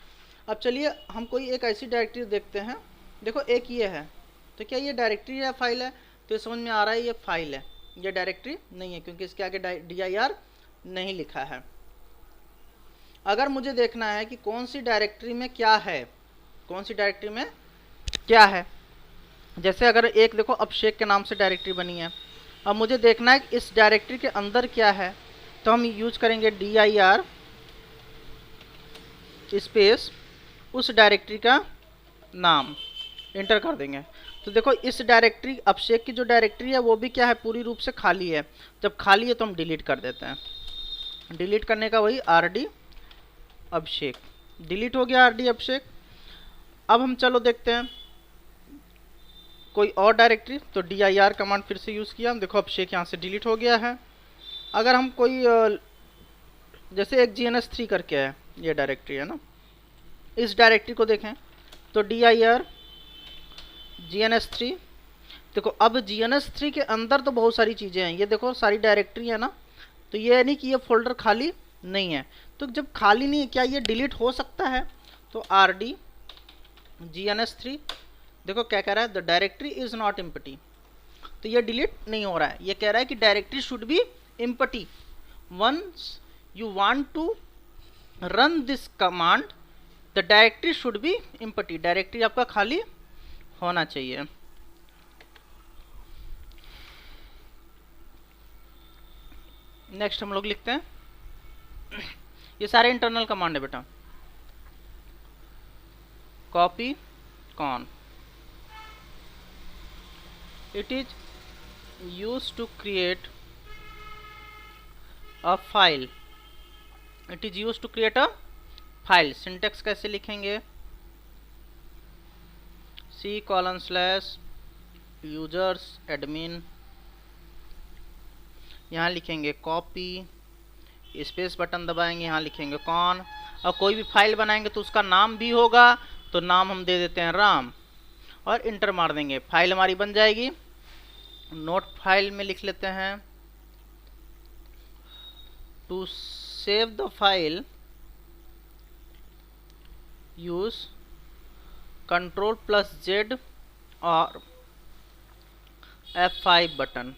अब चलिए हम कोई एक ऐसी डायरेक्टरी देखते हैं। देखो एक ये है, तो क्या ये डायरेक्टरी या फाइल है? तो ये समझ में आ रहा है ये फाइल है, ये डायरेक्टरी नहीं है क्योंकि इसके आगे dir नहीं लिखा है। अगर मुझे देखना है कि कौन सी डायरेक्टरी में क्या है, कौन सी डायरेक्टरी में क्या है, जैसे अगर एक देखो अभिषेक के नाम से डायरेक्टरी बनी है, अब मुझे देखना है कि इस डायरेक्टरी के अंदर क्या है, तो हम यूज करेंगे dir स्पेस उस डायरेक्टरी का नाम इंटर कर देंगे। तो देखो इस डायरेक्टरी अभिषेक की जो डायरेक्टरी है वो भी क्या है, पूरी रूप से खाली है। जब खाली है तो हम डिलीट कर देते हैं। डिलीट करने का वही rd अभिषेक, डिलीट हो गया rd अभिषेक। अब हम चलो देखते हैं कोई और डायरेक्टरी, तो dir कमांड फिर से यूज़ किया, देखो अभिषेक यहाँ से डिलीट हो गया है। अगर हम कोई जैसे एक gns3 करके है, ये डायरेक्टरी है ना, इस डायरेक्टरी को देखें तो dir gns3। देखो अब gns3 के अंदर तो बहुत सारी चीज़ें हैं, ये देखो सारी डायरेक्टरी है ना, तो ये नहीं कि ये फोल्डर खाली नहीं है। तो जब खाली नहीं है क्या ये डिलीट हो सकता है? तो rd gns3, देखो क्या कह रहा है, the directory is not empty, तो ये डिलीट नहीं हो रहा है। ये कह रहा है कि directory should be empty once you want to run this command, the directory should be empty, directory आपका खाली होना चाहिए। नेक्स्ट हम लोग लिखते हैं, ये सारे इंटरनल कमांड है बेटा, copy con, it is used to create a file, it is used to create a file। Syntax कैसे लिखेंगे, c:/users admin, यहाँ लिखेंगे कॉपी, स्पेस बटन दबाएंगे, यहाँ लिखेंगे कौन। और कोई भी फाइल बनाएंगे तो उसका नाम भी होगा, तो नाम हम दे देते हैं राम और इंटर मार देंगे, फाइल हमारी बन जाएगी। नोट फाइल में लिख लेते हैं, to save the file use Ctrl+Z और F5 बटन।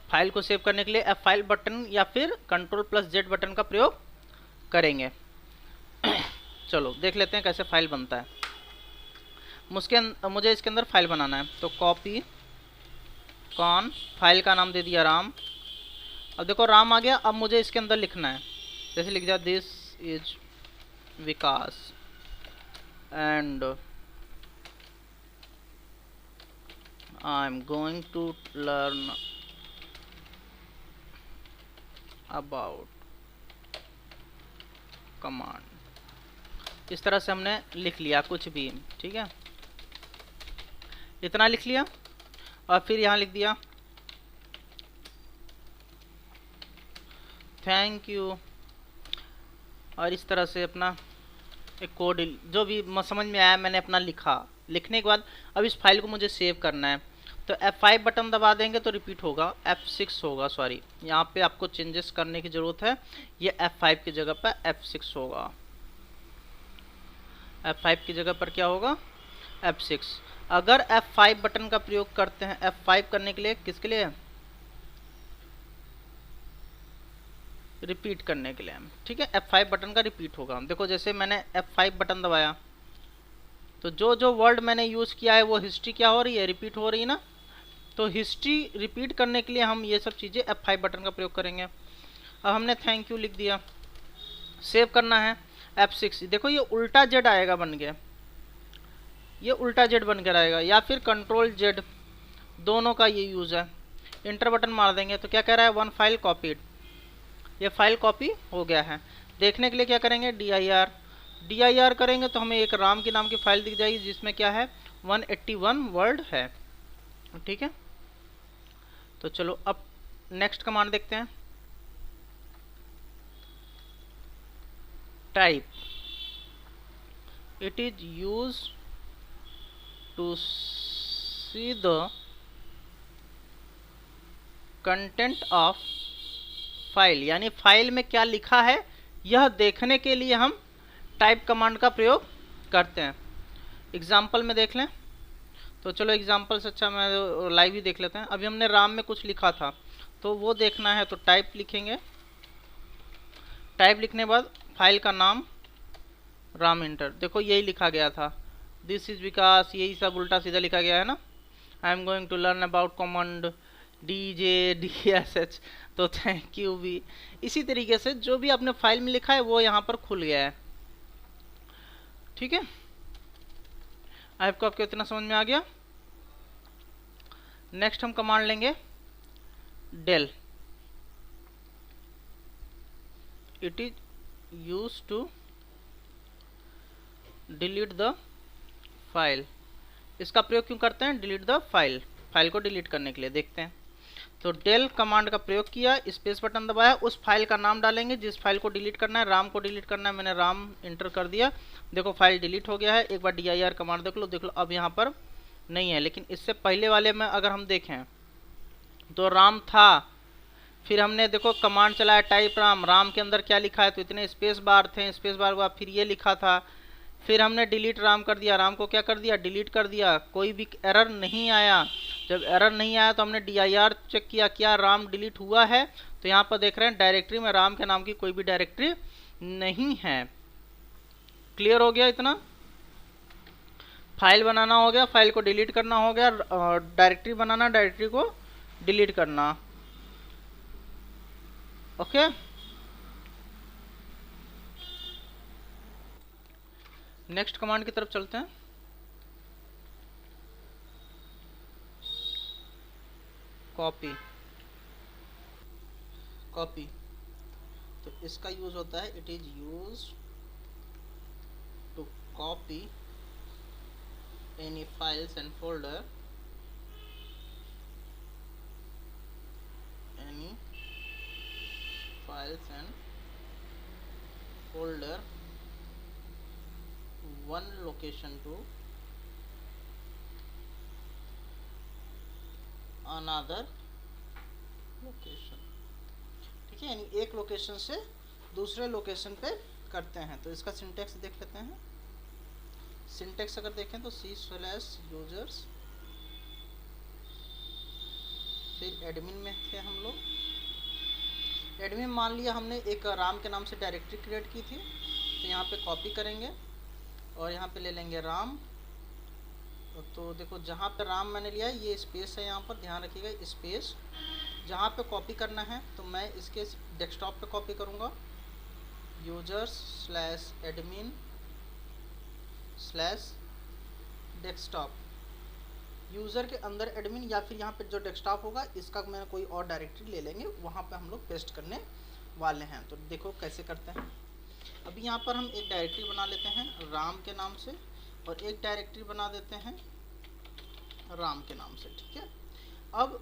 फाइल को सेव करने के लिए F5 बटन या फिर Ctrl+Z बटन का प्रयोग करेंगे। चलो देख लेते हैं कैसे फाइल बनता है। मुझे इसके अंदर फाइल बनाना है, तो कॉपी कॉन, फाइल का नाम दे दिया राम। अब देखो राम आ गया, अब मुझे इसके अंदर लिखना है, जैसे लिख दिया this is Vikas and I am going to learn about command. इस तरह से हमने लिख लिया कुछ भी, ठीक है, इतना लिख लिया और फिर यहाँ लिख दिया थैंक यू, और इस तरह से अपना एक कोड जो भी समझ में आया मैंने अपना लिखा। लिखने के बाद अब इस फाइल को मुझे सेव करना है, तो F5 बटन दबा देंगे तो रिपीट होगा, F6 होगा, सॉरी यहाँ पे आपको चेंजेस करने की ज़रूरत है, ये F5 की जगह पर F6 होगा। F5 की जगह पर क्या होगा, F6। अगर F5 बटन का प्रयोग करते हैं, F5 करने के लिए, किसके लिए, रिपीट करने के लिए, ठीक है, F5 बटन का रिपीट होगा। देखो जैसे मैंने F5 बटन दबाया तो जो जो वर्ड मैंने यूज़ किया है वो हिस्ट्री क्या हो रही है, रिपीट हो रही है ना। तो हिस्ट्री रिपीट करने के लिए हम ये सब चीज़ें F5 बटन का प्रयोग करेंगे। अब हमने थैंक यू लिख दिया, सेव करना है F6। देखो ये उल्टा जेड आएगा बन गया, ये उल्टा जेड बन कर आएगा, या फिर कंट्रोल जेड, दोनों का ये यूज़ है। इंटर बटन मार देंगे तो क्या कह रहा है, वन फाइल कॉपीड, ये फाइल कॉपी हो गया है। देखने के लिए क्या करेंगे, dir करेंगे तो हमें एक राम की नाम की फाइल दिख जाएगी जिसमें क्या है, 181 वर्ड है, ठीक है। तो चलो अब नेक्स्ट कमांड देखते हैं, type, it is use to see the content of file, यानी फाइल में क्या लिखा है यह देखने के लिए हम टाइप कमांड का प्रयोग करते हैं। एग्जाम्पल में देख लें तो चलो एग्जाम्पल से अच्छा मैं लाइव ही देख लेते हैं। अभी हमने राम में कुछ लिखा था तो वो देखना है तो टाइप लिखेंगे, टाइप लिखने के बाद फाइल का नाम राम, इंटर। देखो यही लिखा गया था, दिस इज विकास, यही सब उल्टा सीधा लिखा गया है ना। I am going to learn about command DJDSH, तो थैंक यू भी इसी तरीके से जो भी आपने फाइल में लिखा है वो यहाँ पर खुल गया है, ठीक है। आपको इतना समझ में आ गया। नेक्स्ट हम कमांड लेंगे del, it is use to delete the file. इसका प्रयोग क्यों करते हैं, डिलीट द फाइल, फाइल को डिलीट करने के लिए। देखते हैं तो del कमांड का प्रयोग किया, स्पेस बटन दबाया, उस फाइल का नाम डालेंगे जिस फाइल को डिलीट करना है, राम को डिलीट करना है, मैंने राम इंटर कर दिया। देखो फाइल डिलीट हो गया है। एक बार dir कमांड देख लो, अब यहाँ पर नहीं है, लेकिन इससे पहले वाले में अगर हम देखें तो राम था, फिर हमने देखो कमांड चलाया टाइप राम, राम के अंदर क्या लिखा है तो इतने स्पेस बार थे, स्पेस बार बाद फिर ये लिखा था, फिर हमने डिलीट राम कर दिया, राम को क्या कर दिया, डिलीट कर दिया, कोई भी एरर नहीं आया। जब एरर नहीं आया तो हमने dir चेक किया क्या राम डिलीट हुआ है, तो यहाँ पर देख रहे हैं डायरेक्टरी में राम के नाम की कोई भी डायरेक्टरी नहीं है। क्लियर हो गया इतना, फाइल बनाना हो गया, फाइल को डिलीट करना हो गया, डायरेक्टरी बनाना, डायरेक्टरी को डिलीट करना, ओके। नेक्स्ट कमांड की तरफ चलते हैं, कॉपी, कॉपी तो इसका यूज होता है, it is use to copy any files and folder, any files and folder one location to another location, ठीक है, यानी एक लोकेशन से दूसरे लोकेशन पे करते हैं। तो इसका सिंटेक्स देख लेते हैं। सिंटेक्स अगर देखें तो c/users, फिर एडमिन में थे हम लोग, एडमिन मान लिया हमने एक राम के नाम से डायरेक्टरी क्रिएट की थी, तो यहाँ पे कॉपी करेंगे और यहाँ पे ले लेंगे राम। तो देखो जहाँ पे राम मैंने लिया है ये स्पेस है, यहाँ पर ध्यान रखिएगा स्पेस, जहाँ पे कॉपी करना है तो मैं इसके डेस्कटॉप पे कॉपी करूँगा, users/admin/डेस्कटॉप, यूज़र के अंदर एडमिन या फिर यहाँ पे जो डेस्कटॉप होगा इसका मैं कोई और डायरेक्टरी ले लेंगे, वहाँ पे हम लोग पेस्ट करने वाले हैं। तो देखो कैसे करते हैं। अभी यहाँ पर हम एक डायरेक्टरी बना लेते हैं राम के नाम से और एक डायरेक्टरी बना देते हैं राम के नाम से, ठीक है। अब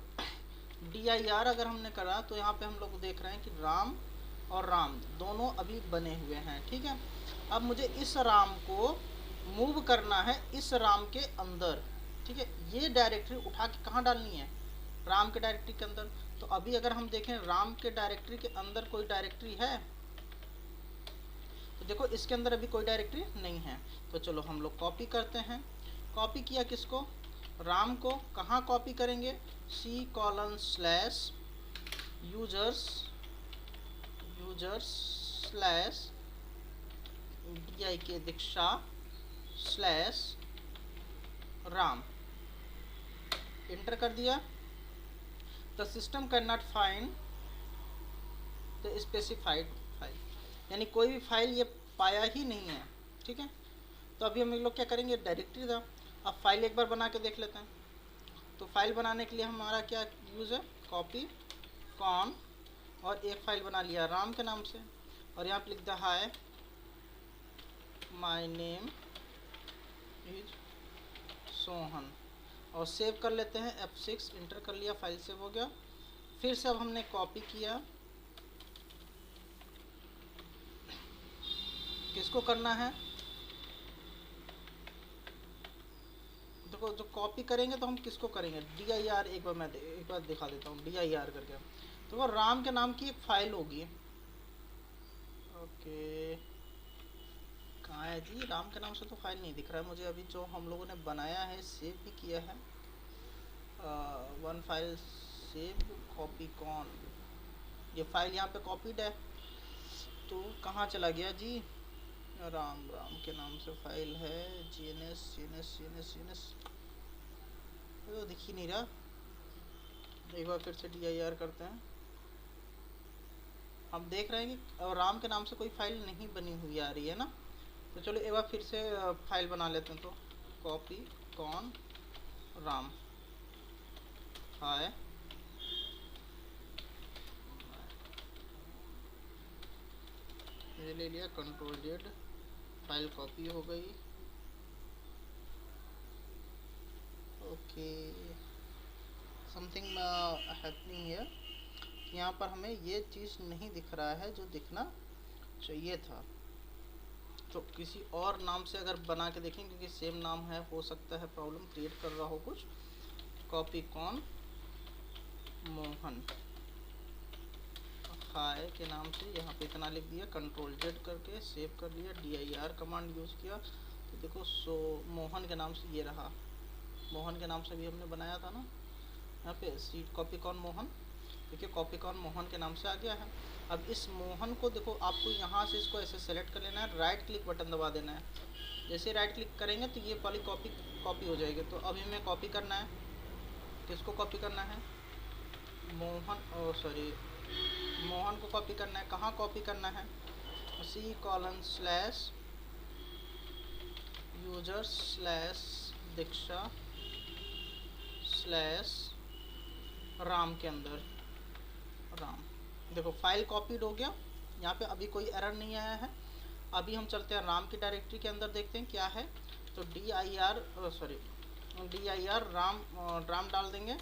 dir अगर हमने करा तो यहाँ पे हम लोग देख रहे हैं कि राम और राम दोनों अभी बने हुए हैं, ठीक है। अब मुझे इस राम को मूव करना है इस राम के अंदर, ठीक है। ये डायरेक्टरी उठा के कहाँ डालनी है, राम के डायरेक्टरी के अंदर। तो अभी अगर हम देखें राम के डायरेक्टरी के अंदर कोई डायरेक्टरी है तो देखो इसके अंदर अभी कोई डायरेक्टरी नहीं है। तो चलो हम लोग कॉपी करते हैं, कॉपी किया किसको, राम को कहाँ कॉपी करेंगे, C colon slash users slash DIK Diksha slash Ram. Enter कर दिया। The system can not find the specified file, यानी कोई भी फाइल ये पाया ही नहीं है। ठीक है, तो अभी हम लोग क्या करेंगे, डायरेक्टरी था। अब फाइल एक बार बना के देख लेते हैं। तो फाइल बनाने के लिए हमारा क्या यूज़ है, कॉपी कॉन, और एक फाइल बना लिया राम के नाम से, और यहाँ पे लिख दिया hi my name is Sohan, और सेव कर लेते हैं F6। इंटर कर लिया, फाइल सेव हो गया। फिर से अब हमने कॉपी किया, किसको करना है, देखो जो कॉपी करेंगे तो हम किसको करेंगे, DIR। एक बार दिखा देता हूँ DIR करके। तो वो राम के नाम की एक फाइल होगी। ओके, कहाँ है जी, राम के नाम से तो फाइल नहीं दिख रहा है मुझे अभी, जो हम लोगों ने बनाया है, सेव भी किया है। One file save copy con, ये फाइल यहाँ पे कॉपीड है। तो कहाँ चला गया जी, राम के नाम से फाइल है, GNS तो दिख ही नहीं रहा। एक बार फिर से DIR करते हैं। हम देख रहे हैं कि राम के नाम से कोई फाइल नहीं बनी हुई आ रही है ना। तो चलो एक बार फिर से फाइल बना लेते हैं। तो कॉपी कॉन राम हाय, ये ले लिया, Ctrl+Z, फाइल कॉपी हो गई। ओके, समथिंग हैपनिंग हियर, यहाँ पर हमें ये चीज़ नहीं दिख रहा है जो दिखना चाहिए था। तो किसी और नाम से अगर बना के देखें, क्योंकि सेम नाम है, हो सकता है प्रॉब्लम क्रिएट कर रहा हो कुछ। कॉपी कॉन मोहन हाय के नाम से यहाँ पे इतना लिख दिया, Ctrl+Z करके सेव कर लिया, DIR कमांड यूज़ किया। तो देखो सो मोहन के नाम से ये रहा, मोहन के नाम से भी हमने बनाया था ना, यहाँ पे सीट कॉपी कॉन मोहन। देखिए कॉपी कॉन मोहन के नाम से आ गया है। अब इस मोहन को देखो, आपको यहाँ से इसको ऐसे सेलेक्ट कर लेना है, राइट क्लिक बटन दबा देना है। जैसे राइट क्लिक करेंगे तो ये वाली कॉपी हो जाएगी। तो अभी हमें कॉपी करना है, किसको कॉपी करना है, मोहन को कॉपी करना है। कहाँ कॉपी करना है, C colon slash user slash Diksha slash Ram के अंदर राम। देखो फाइल कॉपीड हो गया, यहाँ पे अभी कोई एरर नहीं आया है। अभी हम चलते हैं राम की डायरेक्टरी के अंदर, देखते हैं क्या है। तो DIR राम डाल देंगे।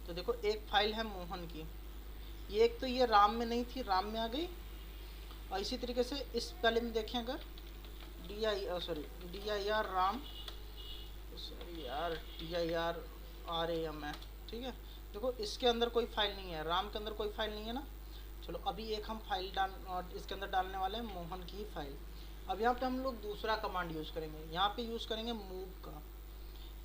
तो देखो एक फाइल है मोहन की, ये एक तो ये राम में नहीं थी, राम में आ गई। और इसी तरीके से इस पहले में देखें अगर DIR राम, DIR RAM है, ठीक है। देखो इसके अंदर कोई फाइल नहीं है, राम के अंदर कोई फाइल नहीं है ना। चलो अभी एक हम फाइल इसके अंदर डालने वाले हैं मोहन की फाइल। अब यहाँ पे हम लोग दूसरा कमांड यूज़ करेंगे, यहाँ पे यूज़ करेंगे मूव का।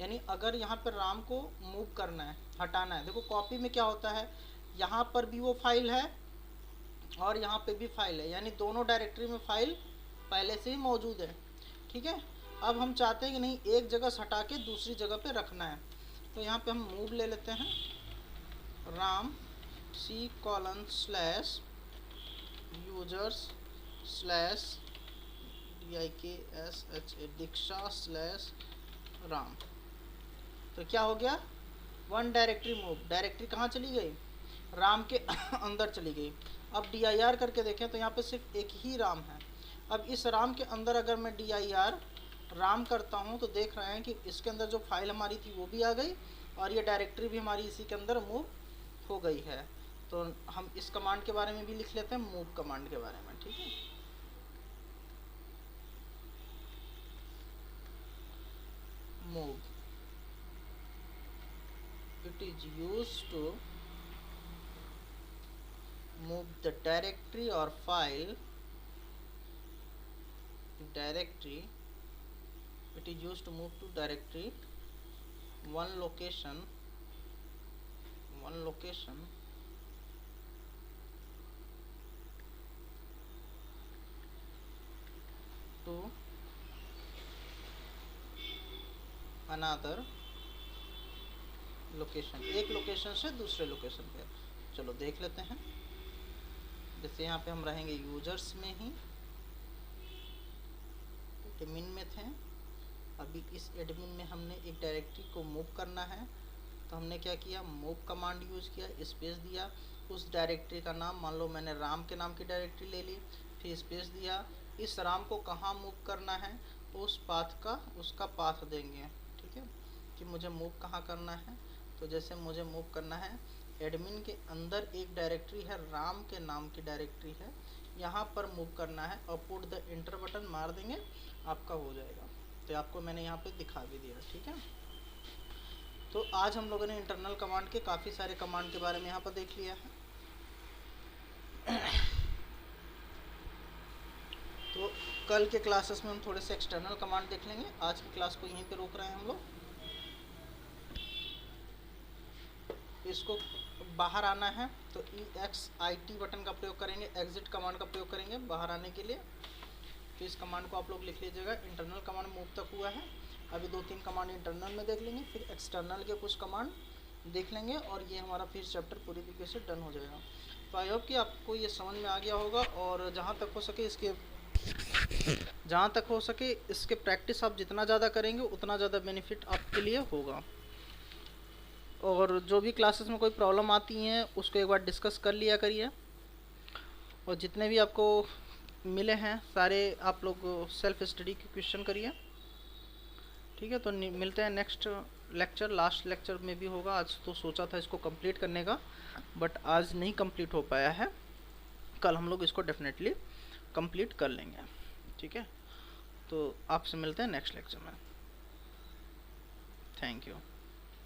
यानी अगर यहाँ पर राम को मूव करना है, हटाना है, देखो कॉपी में क्या होता है, यहाँ पर भी वो फाइल है और यहाँ पे भी फाइल है, यानी दोनों डायरेक्टरी में फाइल पहले से ही मौजूद है। ठीक है, अब हम चाहते हैं कि नहीं, एक जगह से हटा के दूसरी जगह पे रखना है। तो यहाँ पे हम मूव ले लेते हैं, Ram C colon slash users slash DIKSHA दीक्षा स्लैश राम। तो क्या हो गया, वन डायरेक्टरी मूव, डायरेक्टरी कहाँ चली गई, राम के अंदर चली गई। अब DIR करके देखें तो यहाँ पे सिर्फ एक ही राम है। अब इस राम के अंदर अगर मैं DIR राम करता हूँ तो देख रहे हैं कि इसके अंदर जो फाइल हमारी थी वो भी आ गई और ये डायरेक्टरी भी हमारी इसी के अंदर मूव हो गई है। तो हम इस कमांड के बारे में भी लिख लेते हैं, मूव कमांड के बारे में। ठीक है, move, it is used to move the directory or file directory, it is used to move to directory one location to another location, एक लोकेशन से दूसरे लोकेशन पे। चलो देख लेते हैं। जैसे यहाँ पे हम रहेंगे यूजर्स में ही, एडमिन में थे, अभी इस एडमिन में हमने एक डायरेक्टरी को मूव करना है, तो हमने क्या किया, मूव कमांड यूज किया, स्पेस दिया, उस डायरेक्टरी का नाम, मान लो मैंने राम के नाम की डायरेक्टरी ले ली, फिर स्पेस दिया, इस राम को कहाँ मूव करना है, उस पाथ का, उसका पाथ देंगे, ठीक है, कि मुझे मूव कहाँ करना है। तो जैसे मुझे मूव करना है, एडमिन के अंदर एक डायरेक्टरी है, राम के नाम की डायरेक्टरी है, यहाँ पर मूव करना है और पुट द इंटर बटन मार देंगे, आपका हो जाएगा। तो आपको मैंने यहाँ पे दिखा भी दिया, ठीक है। तो आज हम लोगों ने इंटरनल कमांड के काफ़ी सारे कमांड के बारे में यहाँ पर देख लिया है। तो कल के क्लासेस में हम थोड़े से एक्सटर्नल कमांड देख लेंगे। आज की क्लास को यहीं पे रोक रहे हैं हम लोग। इसको बाहर आना है तो EXIT बटन का प्रयोग करेंगे, एग्जिट कमांड का प्रयोग करेंगे बाहर आने के लिए। तो इस कमांड को आप लोग लिख लीजिएगा। इंटरनल कमांड मूव तक हुआ है, अभी 2-3 कमांड इंटरनल में देख लेंगे, फिर एक्सटर्नल के कुछ कमांड देख लेंगे और ये हमारा फिर चैप्टर पूरी तरीके से डन हो जाएगा। तो आई होप कि आपको ये समझ में आ गया होगा, और जहाँ तक हो सके इसके प्रैक्टिस आप जितना ज़्यादा करेंगे उतना ज़्यादा बेनिफिट आपके लिए होगा। और जो भी क्लासेस में कोई प्रॉब्लम आती हैं उसको एक बार डिस्कस कर लिया करिए, और जितने भी आपको मिले हैं सारे आप लोग सेल्फ स्टडी के क्वेश्चन करिए, ठीक है। तो मिलते हैं नेक्स्ट लेक्चर, लास्ट लेक्चर में भी होगा। आज तो सोचा था इसको कंप्लीट करने का, बट आज नहीं कंप्लीट हो पाया है, कल हम लोग इसको डेफिनेटली कंप्लीट कर लेंगे, ठीक है। तो आपसे मिलते हैं नेक्स्ट लेक्चर में। Thank you.